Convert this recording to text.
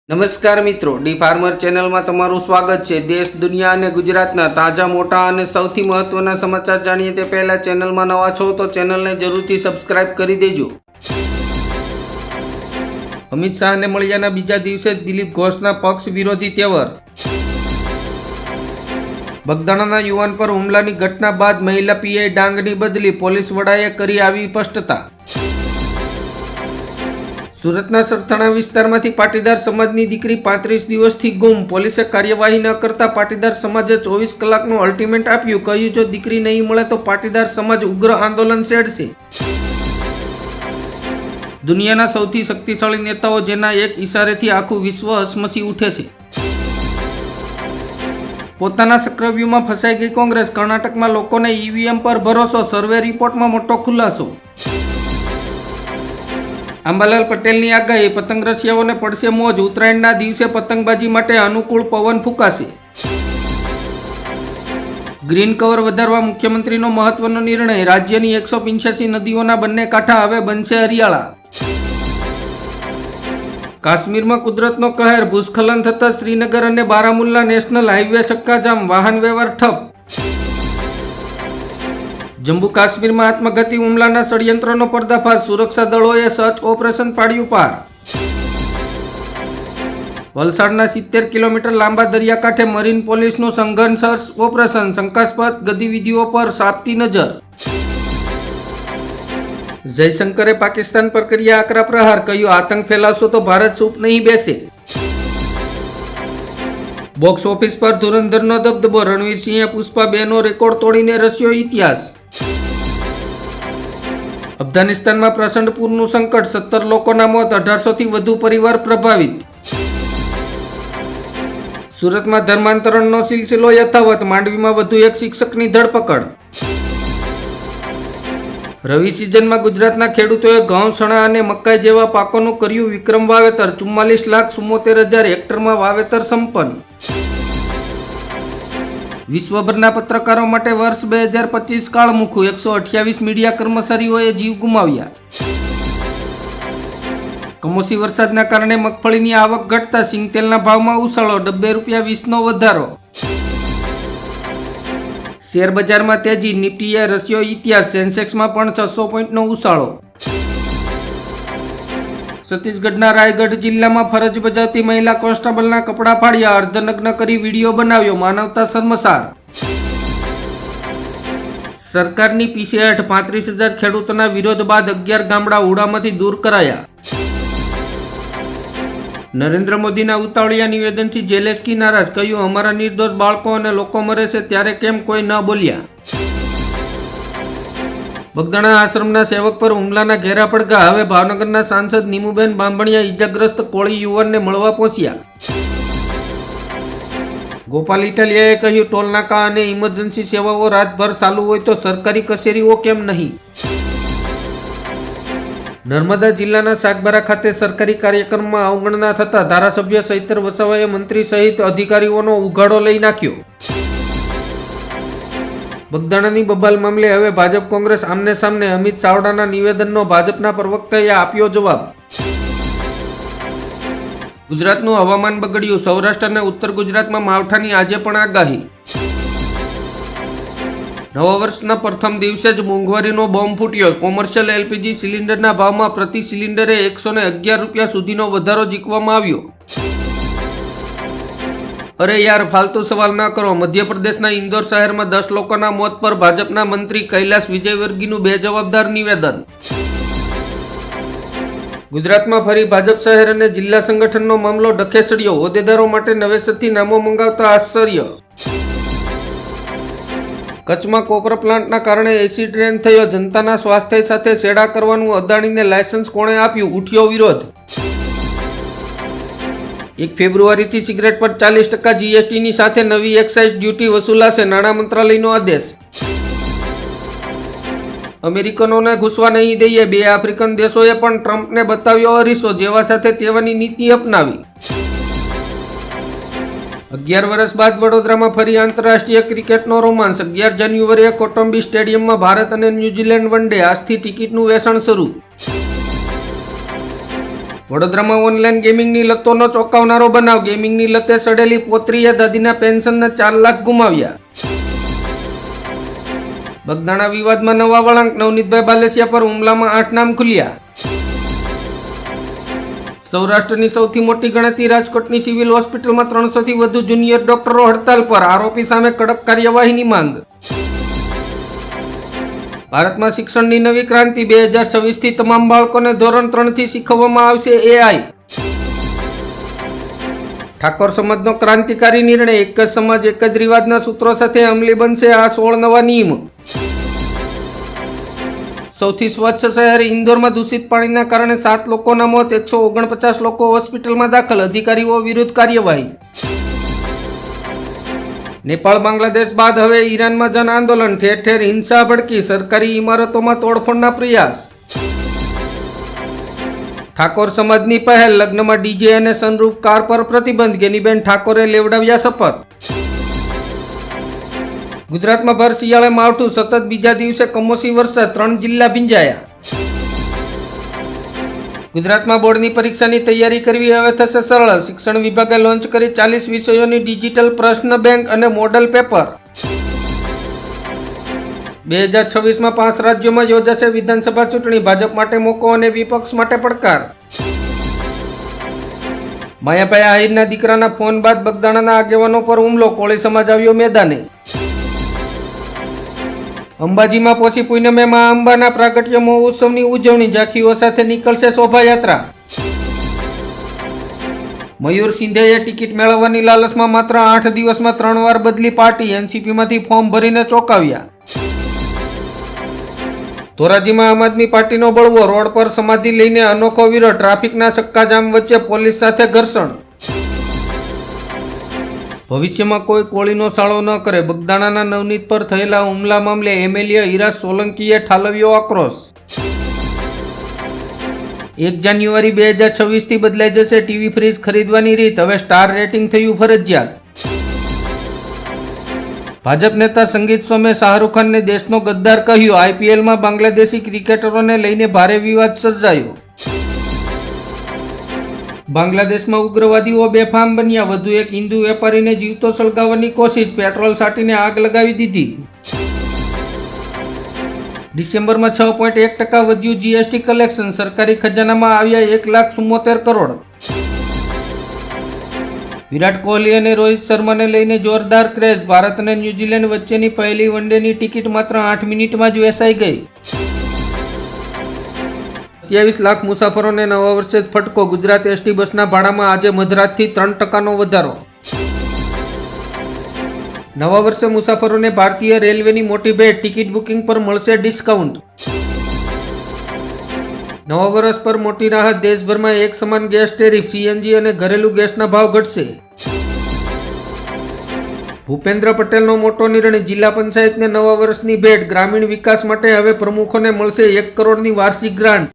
નમસ્કાર મિત્રો, D farmer ચેનલમાં તમારું સ્વાગત છે। દેશ, દુનિયા અને ગુજરાતના તાજા, મોટા અને સૌથી મહત્વના સમાચાર જાણીએ તે પહેલા ચેનલમાં નવા છો તો ચેનલને જરૂરથી સબસ્ક્રાઇબ કરી દેજો। અમિત શાહને મળ્યાના બીજા દિવસે જ દિલીપ ઘોષના પક્ષ વિરોધી તેવર। બગદાણાના યુવાન પર હુમલાની ઘટના બાદ મહિલા પીઆઈ ડાંગની બદલી, પોલીસ વડાએ કરી આવી સ્પષ્ટતા। સુરતના સરથાણા વિસ્તારમાંથી પાટીદાર સમાજની દીકરી 35 દિવસથી ગુમ, પોલીસે કાર્યવાહી ન કરતા પાટીદાર સમાજે 24 કલાકનું અલ્ટિમેટ આપ્યું, કહ્યું જો દીકરી નહીં મળે તો પાટીદાર સમાજ ઉગ્ર આંદોલન છેડશે। દુનિયાના સૌથી શક્તિશાળી નેતાઓ જેના એક ઇશારેથી આખું વિશ્વ હસમસી ઉઠે છે। પોતાના ચક્રવ્યૂહમાં ફસાઈ ગઈ કોંગ્રેસ, કર્ણાટકમાં લોકોને ઈવીએમ પર ભરોસો, સર્વે રિપોર્ટમાં મોટો ખુલાસો। અંબાલાલ પટેલની આગાહી, પતંગ રસિયાઓને પડશે મોજ, ઉત્તરાયણના દિવસે પતંગબાજી માટે અનુકૂળ પવન ફૂંકાશે। ગ્રીન કવર વધારવા મુખ્યમંત્રીનો મહત્વનો નિર્ણય, રાજ્યની 185 નદીઓના બંને કાંઠા હવે બનશે હરિયાળા। કાશ્મીરમાં કુદરતનો કહેર, ભૂસ્ખલન થતાં શ્રીનગર અને બારામુલ્લા નેશનલ હાઈવે ચક્કાજામ, વાહન વ્યવહાર ઠપ। જમ્મુ કાશ્મીરમાં આત્મઘાતી હુમલાના ષડયંત્રનો પર્દાફાશ, સુરક્ષા દળોએ સર્ચ ઓપરેશન પાડ્યું પાર। વલસાડના 70 કિલોમીટર લાંબા દરિયાકાંઠે મરીન પોલીસનું સઘન સર્ચ ઓપરેશન, શંકાસ્પદ ગતિવિધિઓ પર સાપતી નજર। જયશંકરે પાકિસ્તાન પર કર્યા આકરા પ્રહાર, કહ્યું આતંક ફેલાવશો તો ભારત ચૂપ નહીં બેસે। બોક્સ ઓફિસ પર ધુરંધરનો દબદબો, રણવીર સિંહે પુષ્પા 2નો રેકોર્ડ તોડીને રચ્યો ઇતિહાસ। અફઘાનિસ્તાનમાં પ્રચંડ પૂરનું સંકટ, 17 લોકોના મોત, 1800 થી વધુ પરિવાર પ્રભાવિત। સુરતમાં ધર્માંતરણનો સિલસિલો યથાવત, માંડવીમાં વધુ એક શિક્ષકની ધરપકડ। રવિ સિઝનમાં ગુજરાતના ખેડૂતોએ ઘઉં, ચણા અને મકાઈ જેવા પાકોનું કર્યું વિક્રમ વાવેતર, 44,74,000 હેક્ટરમાં વાવેતર સંપન્ન। વિશ્વભરના પત્રકારો માટે વર્ષ 2025 કાળમુખું, 128 મીડિયા કર્મચારીઓએ જીવ ગુમાવ્યા। કમોસમી વરસાદના કારણે મગફળીની આવક ઘટતા સિંગતેલના ભાવમાં ઉછાળો, ડબ્બે ₹20નો વધારો। શેર બજારમાં તેજી, નિફ્ટીએ રચ્યો ઇતિહાસ, સેન્સેક્સમાં પણ 600 પોઈન્ટનો ઉછાળો। છત્તીસગઢના રાયગઢ જિલ્લામાં ફરજ બજાવતી મહિલા કોન્સ્ટેબલના કપડાં ફાડ્યા, અર્ધનગ્ન કરી વિડીયો બનાવ્યો, માનવતા શર્મસાર। સરકારની પીછે હેઠ 35,000 ખેડૂતોના વિરોધ બાદ 11 ગામડા ઉડામાંથી દૂર કરાયા। નરેન્દ્ર મોદીના ઉતાવળિયા નિવેદનથી ઝેલેન્સ્કી નારાજ, કહ્યું અમારા નિર્દોષ બાળકો અને લોકો મરે છે ત્યારે કેમ કોઈ ન બોલ્યા। બગદાણા આશ્રમના સેવક પર હુમલાના ઘેરા પડઘા, હવે ભાવનગરના સાંસદ નીમુબેન બાંભણિયા ઇજાગ્રસ્ત કોળી યુવાનને મળવા પહોંચ્યા। ગોપાલ ઇટાલિયાએ કહ્યું ટોલનાકા અને ઇમરજન્સી સેવાઓ રાતભર ચાલુ હોય તો સરકારી કચેરીઓ કેમ નહીં। નર્મદા જિલ્લાના સાગબારા ખાતે સરકારી કાર્યક્રમમાં અવગણના થતા ધારાસભ્ય ચૈતર વસાવાએ મંત્રી સહિત અધિકારીઓનો ઉઘાડો લઈ નાખ્યો। બગદાણાની બબાલ મામલે હવે ભાજપ કોંગ્રેસ આમને સામને, અમિત ચાવડાના નિવેદનનો ભાજપના પ્રવક્તાએ આપ્યો જવાબ। ગુજરાતનું હવામાન બગડ્યું, સૌરાષ્ટ્ર અને ઉત્તર ગુજરાતમાં માવઠાની આજે પણ આગાહી। નવા વર્ષના પ્રથમ દિવસે જ મોંઘવારીનો બોમ્બ ફૂટ્યો, કોમર્શિયલ એલપીજી સિલિન્ડરના ભાવમાં પ્રતિ સિલિન્ડરે 111 રૂપિયા સુધીનો વધારો ઝીકવામાં આવ્યો। અરે યાર, ફાલતુ સવાલ ન કરો, મધ્યપ્રદેશના ઇન્દોર શહેરમાં 10 લોકોના મોત પર ભાજપના મંત્રી કૈલાશ વિજયવર્ગીયનું બેજવાબદાર નિવેદન। ગુજરાતમાં ફરી ભાજપ શહેર અને જિલ્લા સંગઠનનો મામલો ડખેસડ્યો, હોદ્દેદારો માટે નવેસરથી નામો મંગાવતા આશ્ચર્ય। કચ્છમાં કોપર પ્લાન્ટના કારણે એસિડ રેન થયો, જનતાના સ્વાસ્થ્ય સાથે છેડા કરવાનું અદાણીને લાયસન્સ કોણે આપ્યું, ઉઠ્યો વિરોધ। 1 ફેબ્રુઆરીથી સિગરેટ પર 40% જીએસટીની સાથે નવી એક્સાઇઝ ડ્યુટી વસૂલાશે, નાણાં મંત્રાલયનો આદેશ। અમેરિકનોને ઘૂસવા નહીં દઈએ, 2 આફ્રિકન દેશોએ પણ ટ્રમ્પને બતાવ્યો અરીસો, જેવા સાથે તેવાની નીતિ અપનાવી। 11 વર્ષ બાદ વડોદરામાં ફરી આંતરરાષ્ટ્રીય ક્રિકેટનો રોમાંચ, 11 જાન્યુઆરીએ કોટંબી સ્ટેડિયમમાં ભારત અને ન્યૂઝીલેન્ડ વનડે, આજથી ટિકિટનું વેચાણ શરૂ। વડોદરામાં ઓનલાઈન ગેમિંગની લતોનો ચોંકાવનારો બનાવ. ગેમિંગની લતે સડેલી પોત્રીએ દાદીના પેન્શનના 4 લાખ ગુમાવ્યા. બગદાણા વિવાદમાં નવા વળાંક. નવનીતભાઈ બાલેસિયા પર હુમલામાં 8 નામ ખુલ્યા. સૌરાષ્ટ્રની સૌથી મોટી ગણાતી રાજકોટની સિવિલ હોસ્પિટલમાં 300 થી વધુ જુનિયર ડોક્ટરો હડતાલ પર. આરોપી સામે કડક કાર્યવાહીની માંગ. ભારતમાં શિક્ષણની નવી ક્રાંતિ. 2026 થી તમામ બાળકોને ધોરણ 3 થી શીખવવામાં આવશે AI. ઠાકોર સમાજનો ક્રાંતિકારી નિર્ણય. એક જ સમાજ એક જ રિવાજના સૂત્રો સાથે અમલી બનશે આ 16 નવા નિયમ. સૌથી સ્વચ્છ શહેર ઇન્દોરમાં દૂષિત પાણીના કારણે 7 લોકોના મોત. 149 લોકો હોસ્પિટલમાં દાખલ. અધિકારીઓ વિરુદ્ધ કાર્યવાહી. નેપાળ બાંગ્લાદેશ બાદ હવે ઈરાનમાં જન આંદોલન. ઠેર ઠેર હિંસા ભડકી. સરકારી ઇમારતોમાં તોડફોડના પ્રયાસ. ઠાકોર સમાજની પહેલ. લગ્નમાં ડીજે અને સનરૂફ કાર પર પ્રતિબંધ. ગેનીબેન ઠાકોરે લેવડાવ્યા શપથ. ગુજરાતમાં ભર શિયાળે માવઠું. સતત બીજા દિવસે કમોસમી વરસાદ. 3 જિલ્લા ભીંજાયા. ગુજરાતમાં બોર્ડની પરીક્ષાની તૈયારી કરવી હવે થશે સરળ. શિક્ષણ વિભાગે લોન્ચ કરી 40 વિષયોની ડિજિટલ પ્રશ્ન બેંક અને મોડલ પેપર. 2026માં 5 રાજ્યોમાં યોજાશે વિધાનસભા ચૂંટણી. ભાજપ માટે મોકો અને વિપક્ષ માટે પડકાર. માયાભાઈ આહિરના દીકરાના ફોન બાદ બગદાણાના આગેવાનો પર હુમલો. કોળી સમાજ આવ્યો મેદાને. અંબાજીમાં પોષી પૂનમે માં અંબાના પ્રાગટ્ય મહોત્સવની ઉજવણી. ઝાંખીઓ સાથે નીકળશે શોભાયાત્રા. મયુર સિંધેએ ટિકિટ મેળવવાની લાલચમાં માત્ર 8 દિવસમાં 3 વાર બદલી પાર્ટી. એનસીપીમાંથી ફોર્મ ભરીને ચોંકાવ્યા. ધોરાજીમાં આમ આદમી પાર્ટીનો બળવો. રોડ પર સમાધિ લઈને અનોખો વિરોધ. ટ્રાફિકના ચક્કાજામ વચ્ચે પોલીસ સાથે ઘર્ષણ. ભવિષ્યમાં કોઈ કોળીનો સાળો ન કરે. બગદાણાના નવનીત પર થયેલા હુમલા મામલે એમએલએ હીરા સોલંકીએ ઠાલવ્યો આક્રોશ. 1 જાન્યુઆરી 2026 થી બદલાઈ જશે ટીવી ફ્રીજ ખરીદવાની રીત. હવે સ્ટાર રેટિંગ થયું ફરજિયાત. ભાજપ નેતા સંગીત સોમે શાહરૂખ ખાનને દેશનો ગદ્દાર કહ્યું. આઈપીએલમાં બાંગ્લાદેશી ક્રિકેટરોને લઈને ભારે વિવાદ સર્જાયો. બાંગ્લાદેશમાં ઉગ્રવાદીઓ બેફામ બન્યા. વધુ એક હિન્દુ વેપારીને જીવતો સળગાવવાની કોશિશ. પેટ્રોલ છાંટીને આગ લગાવી દીધી. ડિસેમ્બરમાં 6.1% વધ્યું જીએસટી કલેક્શન. સરકારી ખજાનામાં આવ્યા 1,74 કરોડ. વિરાટ કોહલી અને રોહિત શર્માને લઈને જોરદાર ક્રેઝ. ભારત અને ન્યૂઝીલેન્ડ વચ્ચેની પહેલી વનડેની ટિકિટ માત્ર 8 મિનિટમાં જ વેચાઈ ગઈ. 27 લાખ મુસાફરોને નવા વર્ષે જ ફટકો. ગુજરાત એસટી બસના ભાડામાં આજે મધરાતથી 3% વધારો. નવા વર્ષે મુસાફરોને ભારતીય રેલવેની મોટી ભેટ. ટિકિટ બુકિંગ પર મળશે ડિસ્કાઉન્ટ. નવા વર્ષ પર મોટી રાહત. દેશભરમાં એક સમાન ગેસ ટેરિફ. સીએનજી અને ઘરેલું ગેસના ભાવ ઘટશે. ભૂપેન્દ્ર પટેલનો મોટો નિર્ણય. જિલ્લા પંચાયતને નવા વર્ષની ભેટ. ગ્રામીણ વિકાસ માટે હવે પ્રમુખોને મળશે 1 કરોડની વાર્ષિક ગ્રાન્ટ.